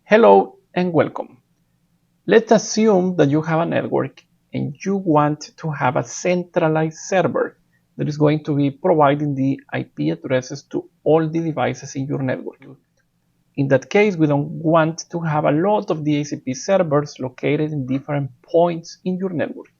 Hello and welcome. Let's assume that you have a network and you want to have a centralized server that is going to be providing the IP addresses to all the devices in your network. In that case, we don't want to have a lot of DHCP servers located in different points in your network.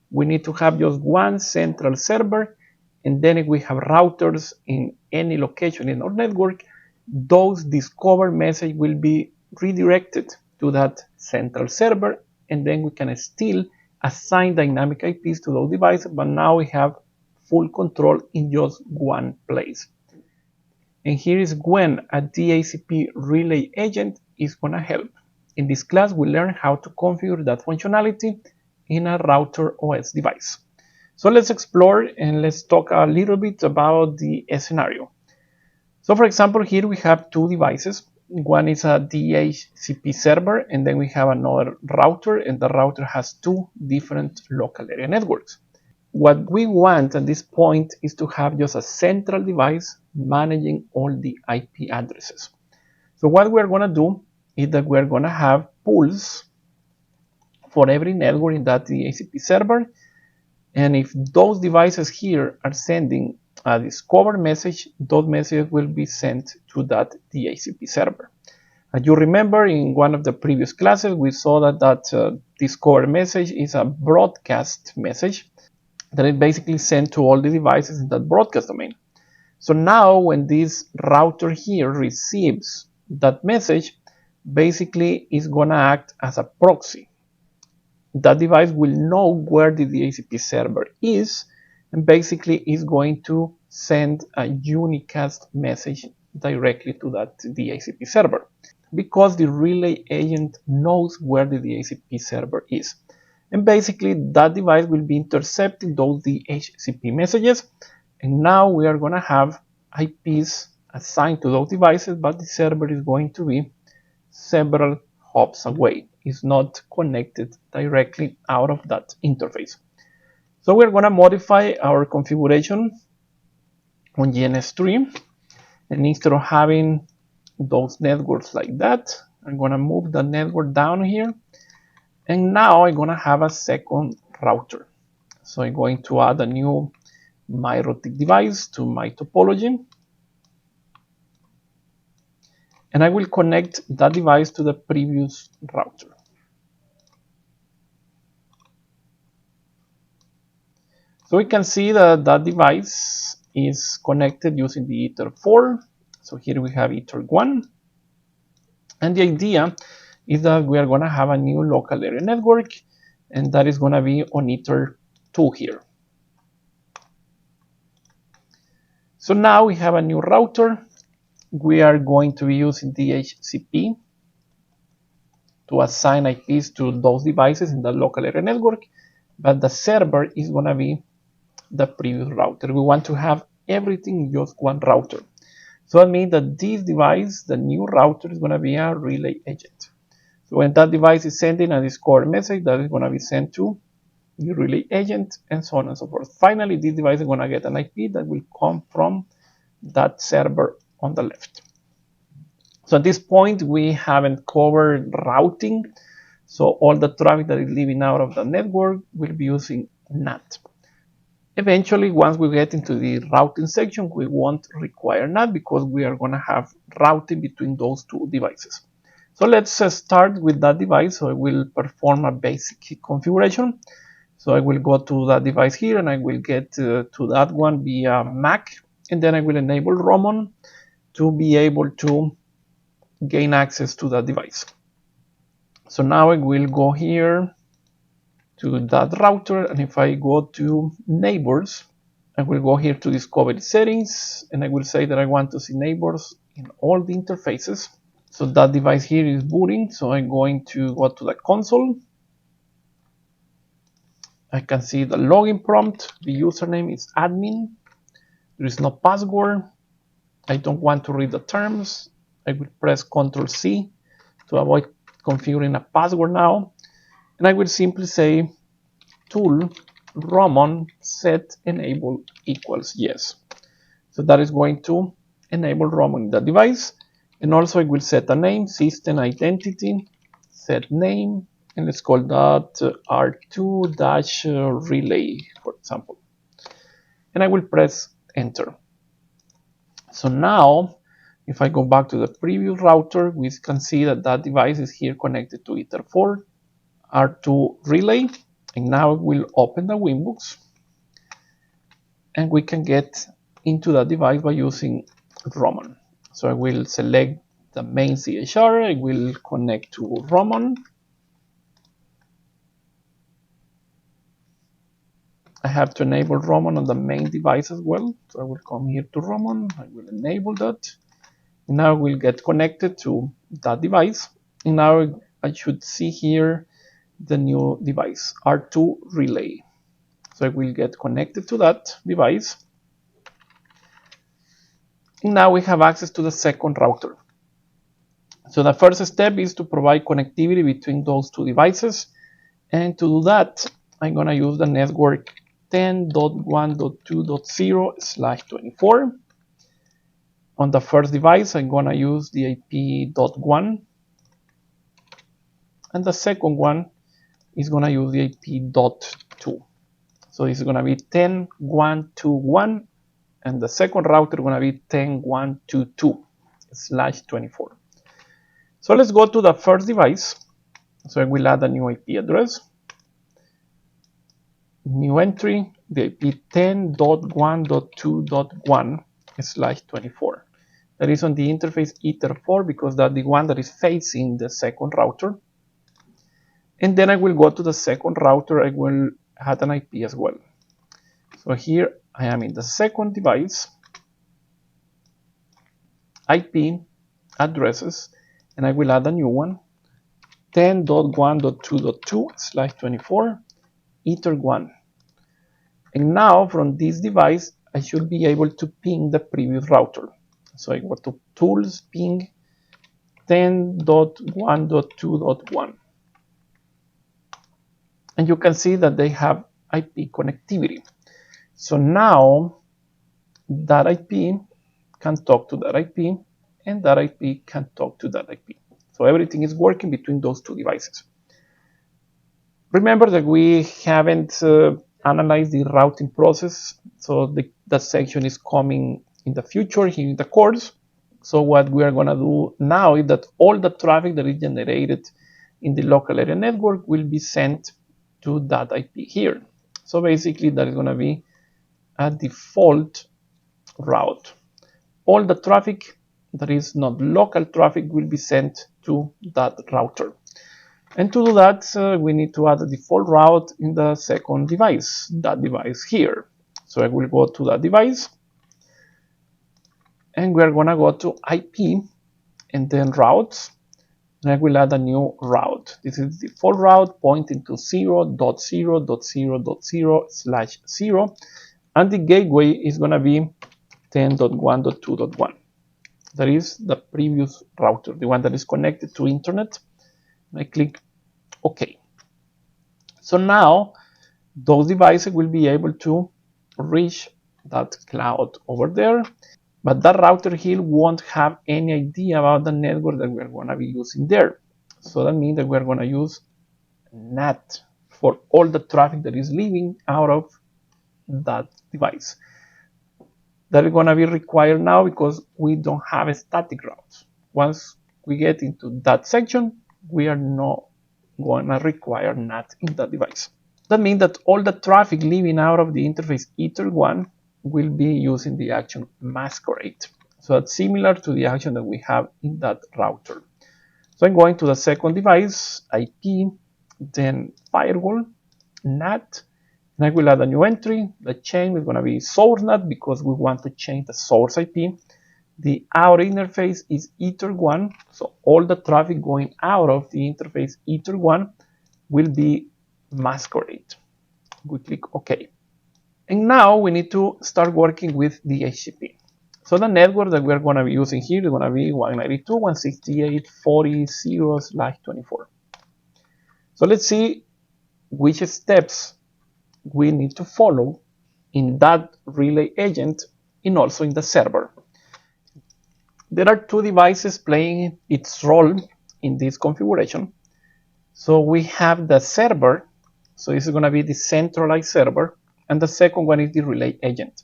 We need to have just one central server, and then if we have routers in any location in our network, those discovered messages will be redirected to that central server, and then we can still assign dynamic IPs to those devices, but now we have full control in just one place. And here is when a DHCP Relay agent is going to help. In this class, we learn how to configure that functionality in a router OS device. So let's explore and let's talk a little bit about the scenario. So for example, here we have two devices. One is a DHCP server, and then we have another router, and the router has two different local area networks. What we want at this point is to have just a central device managing all the IP addresses. So what we're going to do is that we're going to have pools for every network in that DHCP server, and if those devices here are sending a discover message, those messages will be sent to that DHCP server. As you remember, in one of the previous classes, we saw that discover message is a broadcast message that is basically sent to all the devices in that broadcast domain. So now when this router here receives that message, basically it's going to act as a proxy. That device will know where the DHCP server is, and basically is going to send a unicast message directly to that DHCP server, because the relay agent knows where the DHCP server is. And basically that device will be intercepting those DHCP messages, and now we are going to have IPs assigned to those devices, but the server is going to be several hops away. It's not connected directly out of that interface. So we're going to modify our configuration on GNS3, and instead of having those networks like that, I'm going to move the network down here, and now I'm going to have a second router. So I'm going to add a new Mikrotik device to my topology, and I will connect that device to the previous router. So we can see that that device is connected using the Ether4. So here we have Ether1. And the idea is that we are going to have a new local area network, and that is going to be on Ether2 here. So now we have a new router. We are going to be using DHCP to assign IPs to those devices in the local area network, but the server is going to be the previous router. We want to have everything in just one router. So that means that this device, the new router, is going to be a relay agent. So when that device is sending a discover message, that is going to be sent to the relay agent, and so on and so forth. Finally, this device is going to get an IP that will come from that server on the left. So at this point, we haven't covered routing. So all the traffic that is leaving out of the network will be using NAT. Eventually, once we get into the routing section, we won't require NAT because we are going to have routing between those two devices. So let's start with that device. So I will perform a basic configuration. So I will go to that device here, and I will get to that one via MAC, and then I will enable Roamon to be able to gain access to that device. So now I will go here to that router, and if I go to neighbors, I will go here to discovery settings, and I will say that I want to see neighbors in all the interfaces. So that device here is booting, so I'm going to go to the console. I can see the login prompt. The username is admin. There is no password. I don't want to read the terms. I will press Ctrl C to avoid configuring a password now. And I will simply say tool Roamon set enable equals yes. So that is going to enable Roamon in the device. And also I will set a name, system identity, set name, and let's call that R2-relay, for example. And I will press enter. So now, if I go back to the previous router, we can see that that device is here connected to Ether4 R2 relay. And now we'll open the Winbox and we can get into that device by using Roman. So I will select the main CHR, I will connect to Roman. I have to enable Roman on the main device as well. So I will come here to Roman, I will enable that. Now we'll get connected to that device. And now I should see here the new device, R2 relay. So I will get connected to that device. And now we have access to the second router. So the first step is to provide connectivity between those two devices. And to do that, I'm going to use the network 10.1.2.0/24. On the first device, I'm going to use the IP.1. And the second one is going to use the IP.2. So this is going to be 10.1.2.1. And the second router is going to be 10.1.2.2/24. So let's go to the first device. So I will add a new IP address. New entry, the IP 10.1.2.1/24. That is on the interface Ether4 because that's the one that is facing the second router. And then I will go to the second router. I will add an IP as well. So here I am in the second device, IP addresses, and I will add a new one, 10.1.2.2/24, Ether1. And now from this device, I should be able to ping the previous router. So I go to Tools, Ping 10.1.2.1. And you can see that they have IP connectivity. So now that IP can talk to that IP, and that IP can talk to that IP. So everything is working between those two devices. Remember that we haven't analyzed the routing process, so that section is coming in the future here in the course. So what we are going to do now is that all the traffic that is generated in the local area network will be sent to that IP here. So basically that is going to be a default route. All the traffic that is not local traffic will be sent to that router. And to do that, we need to add a default route in the second device, that device here. So I will go to that device, and we're going to go to IP, and then routes, and I will add a new route. This is the default route pointing to 0.0.0.0/0, and the gateway is going to be 10.1.2.1. That is the previous router, the one that is connected to internet. I click OK. So now those devices will be able to reach that cloud over there, but that router here won't have any idea about the network that we're going to be using there. So that means that we're going to use NAT for all the traffic that is leaving out of that device. That is going to be required now because we don't have a static routes. Once we get into that section, we are not going to require NAT in that device. That means that all the traffic leaving out of the interface Ether1 will be using the action masquerade. So that's similar to the action that we have in that router. So I'm going to the second device, IP, then firewall, NAT, and I will add a new entry. The chain is going to be source NAT because we want to change the source IP. The outer interface is Ether1, so all the traffic going out of the interface Ether1 will be masquerade. We click OK. And now we need to start working with the DHCP. So the network that we're going to be using here is going to be 192.168.40/24. So let's see which steps we need to follow in that relay agent and also in the server. There are two devices playing its role in this configuration. So we have the server, so this is going to be the centralized server, and the second one is the relay agent.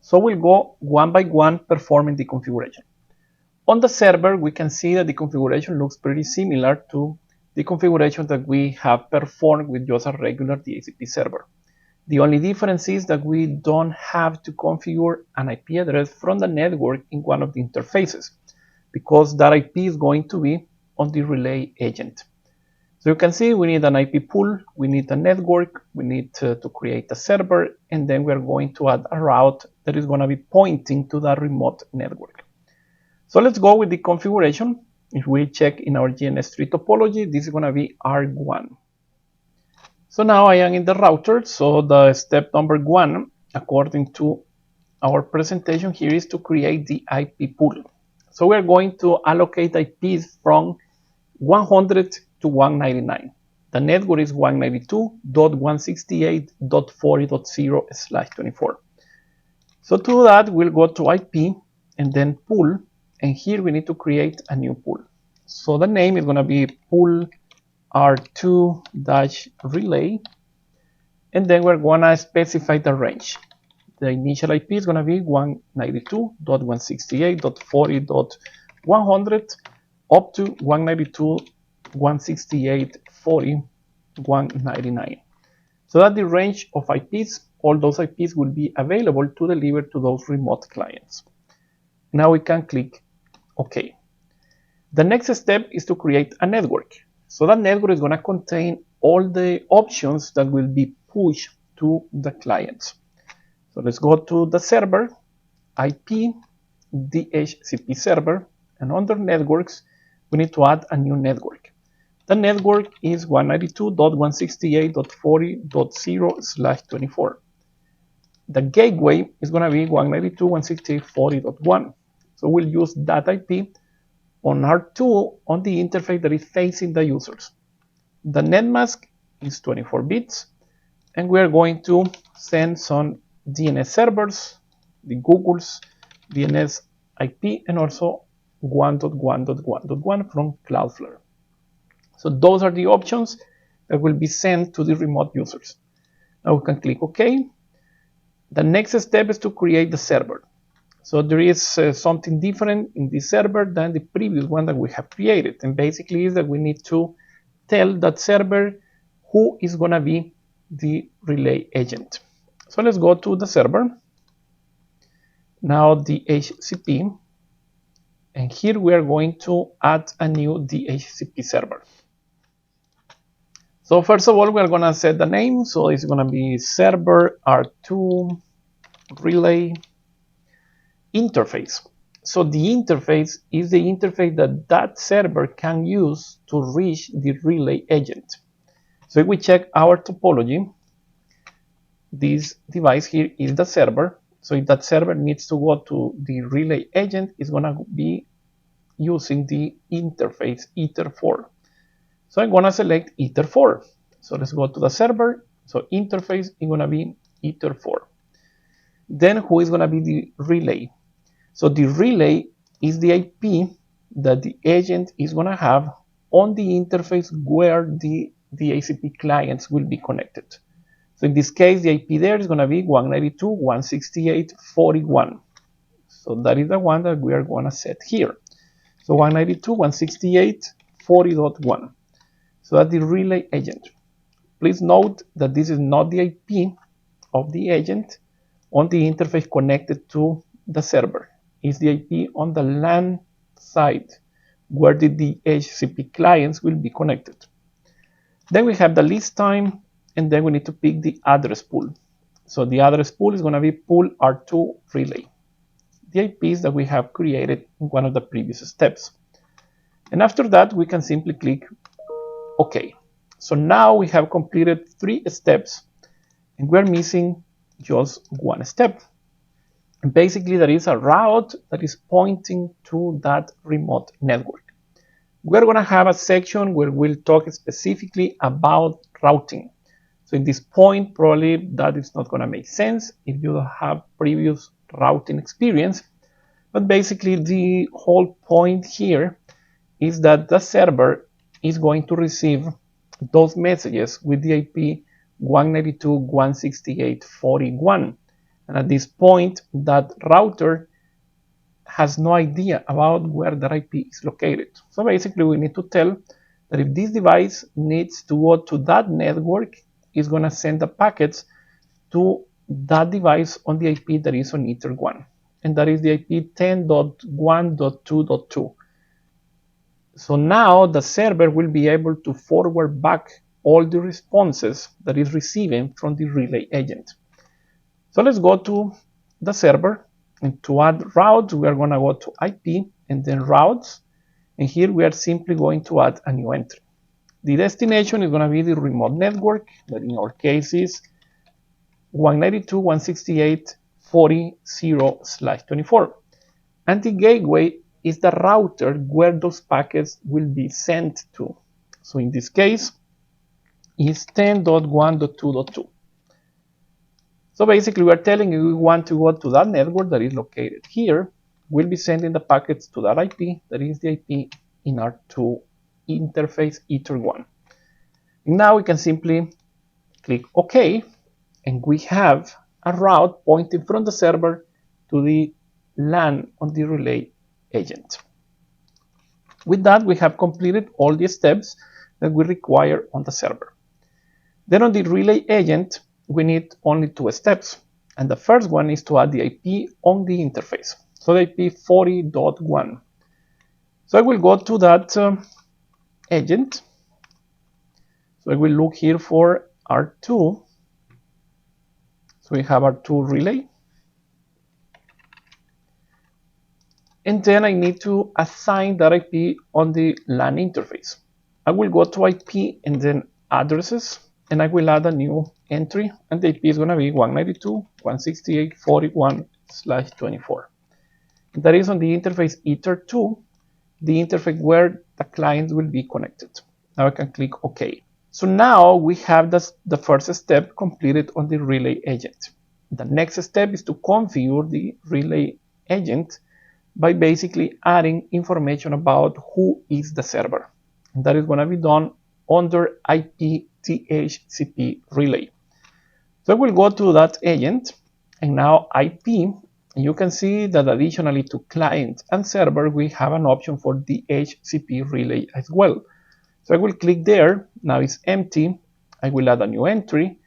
So we'll go one by one performing the configuration. On the server, we can see that the configuration looks pretty similar to the configuration that we have performed with just a regular DHCP server. The only difference is that we don't have to configure an IP address from the network in one of the interfaces, because that IP is going to be on the relay agent. So you can see we need an IP pool, we need a network, we need to create a server, and then we're going to add a route that is going to be pointing to that remote network. So let's go with the configuration. If we check in our GNS3 topology, this is going to be R1. So now I am in the router. So the step number 1, according to our presentation here, is to create the IP pool. So we're going to allocate IPs from 100 to 199. The network is 192.168.40.0/24. So to do that, we'll go to IP and then pool, and here we need to create a new pool. So the name is going to be pool R2-relay, and then we're going to specify the range. The initial IP is going to be 192.168.40.100 up to 192.168.40.199. So that the range of IPs, all those IPs will be available to deliver to those remote clients. Now we can click OK. The next step is to create a network. So that network is going to contain all the options that will be pushed to the clients. So let's go to the server, IP, DHCP server, and under networks, we need to add a new network. The network is 192.168.40.0/24. The gateway is going to be 192.168.40.1. So we'll use that IP on R2 on the interface that is facing the users. The net mask is 24 bits, and we are going to send some DNS servers, the Google's DNS IP, and also 1.1.1.1 from Cloudflare. So those are the options that will be sent to the remote users. Now we can click OK. The next step is to create the server. So there is something different in this server than the previous one that we have created. And basically is that we need to tell that server who is going to be the relay agent. So let's go to the server. Now DHCP. And here we are going to add a new DHCP server. So first of all, we are going to set the name. So it's going to be server R2 relay interface. So the interface is the interface that server can use to reach the relay agent. So if we check our topology, this device here is the server. So if that server needs to go to the relay agent, it's going to be using the interface Ether4. So I'm going to select Ether4. So let's go to the server. So interface is going to be Ether4. Then who is going to be the relay? So the relay is the IP that the agent is going to have on the interface where the DHCP clients will be connected. So in this case, the IP there is going to be 192.168.41. So that is the one that we are going to set here. So 192.168.40.1. So that's the relay agent. Please note that this is not the IP of the agent on the interface connected to the server. It's the IP on the LAN side where the DHCP clients will be connected. Then we have the list time, and then we need to pick the address pool. So the address pool is going to be pool R2 relay, the IPs that we have created in one of the previous steps. And after that, we can simply click OK. So now we have completed 3 steps, and we're missing just one step. And basically, there is a route that is pointing to that remote network. We're going to have a section where we'll talk specifically about routing. So at this point, probably that is not going to make sense if you don't have previous routing experience. But basically the whole point here is that the server is going to receive those messages with the IP 192.168.41. And at this point, that router has no idea about where that IP is located. So basically, we need to tell that if this device needs to go to that network, it's going to send the packets to that device on the IP that is on Ether 1. And that is the IP 10.1.2.2. So now the server will be able to forward back all the responses that it's receiving from the relay agent. So let's go to the server, and to add routes, we are going to go to IP and then routes. And here we are simply going to add a new entry. The destination is going to be the remote network, that in our case is 192.168.40.0/24. And the gateway is the router where those packets will be sent to. So in this case, is 10.1.2.2. So basically, we are telling you we want to go to that network that is located here. We'll be sending the packets to that IP, that is the IP in our two interface Ether 1. Now we can simply click OK, and we have a route pointing from the server to the LAN on the relay agent. With that, we have completed all the steps that we require on the server. Then on the relay agent, we need only two steps. And the first one is to add the IP on the interface. So the IP 40.1. So I will go to that agent. So I will look here for R2. So we have R2 relay. And then I need to assign that IP on the LAN interface. I will go to IP and then addresses, and I will add a new entry, and the IP is going to be 192.168.41/24. That is on the interface Ether 2, the interface where the client will be connected. Now I can click OK. So now we have the first step completed on the relay agent. The next step is to configure the relay agent by basically adding information about who is the server. And that is going to be done under IP DHCP Relay. So I will go to that agent, and now IP, and you can see that additionally to client and server, we have an option for DHCP Relay as well. So I will click there. Now it's empty. I will add a new entry,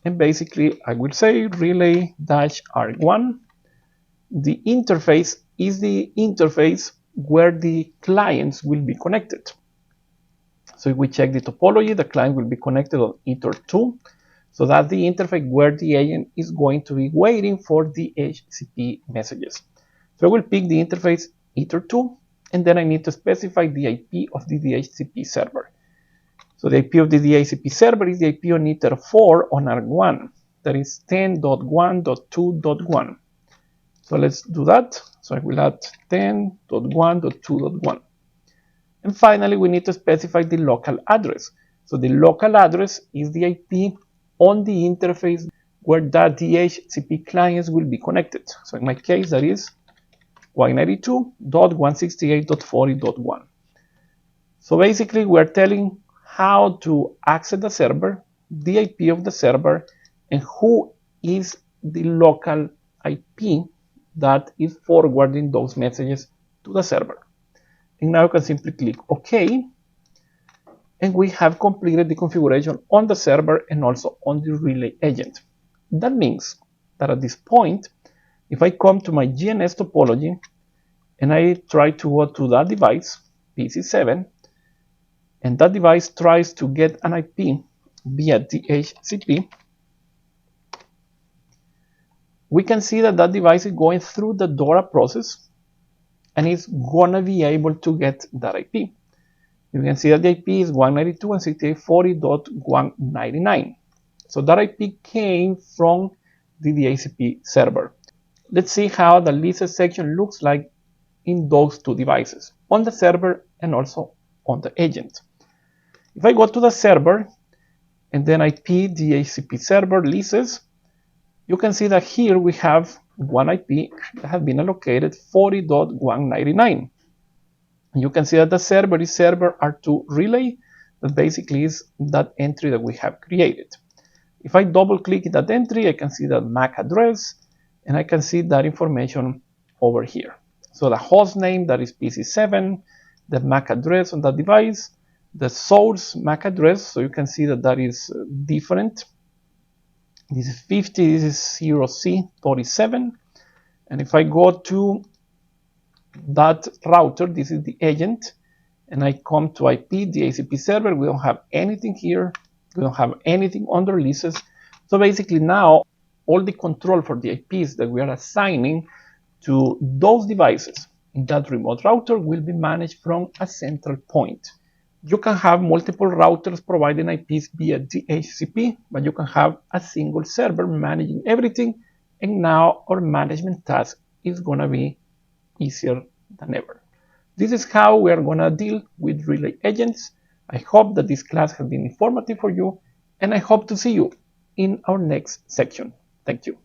and basically I will say relay-R1. The interface is the interface where the clients will be connected. So if we check the topology, the client will be connected on Ether 2. So that's the interface where the agent is going to be waiting for the DHCP messages. So I will pick the interface Ether 2, and then I need to specify the IP of the DHCP server. So the IP of the DHCP server is the IP on Ether 4 on R1. That is 10.1.2.1. So let's do that. So I will add 10.1.2.1. And finally, we need to specify the local address. So the local address is the IP on the interface where that DHCP clients will be connected. So in my case, that is 192.168.40.1. So basically, we're telling how to access the server, the IP of the server, and who is the local IP that is forwarding those messages to the server. And now you can simply click OK, and we have completed the configuration on the server and also on the relay agent. That means that at this point, if I come to my GNS topology and I try to go to that device, PC7, and that device tries to get an IP via DHCP, we can see that that device is going through the DORA process and it's gonna be able to get that IP. You can see that the IP is 192.168.40.199. So that IP came from the DHCP server. Let's see how the list section looks like in those two devices, on the server and also on the agent. If I go to the server and then IP DHCP server lists, you can see that here we have one IP that has been allocated 40.199. You can see that the server is server R2 relay. That basically is that entry that we have created. If I double click that entry, I can see that MAC address, and I can see that information over here. So the host name, that is PC7, the MAC address on that device, the source MAC address, so you can see that that is different. This is 50, this is 0C47. And if I go to that router, this is the agent, and I come to IP, DHCP server, we don't have anything here. We don't have anything under releases. So basically now, all the control for the IPs that we are assigning to those devices in that remote router will be managed from a central point. You can have multiple routers providing IPs via DHCP, but you can have a single server managing everything, and now our management task is going to be easier than ever. This is how we are going to deal with relay agents. I hope that this class has been informative for you, and I hope to see you in our next section. Thank you.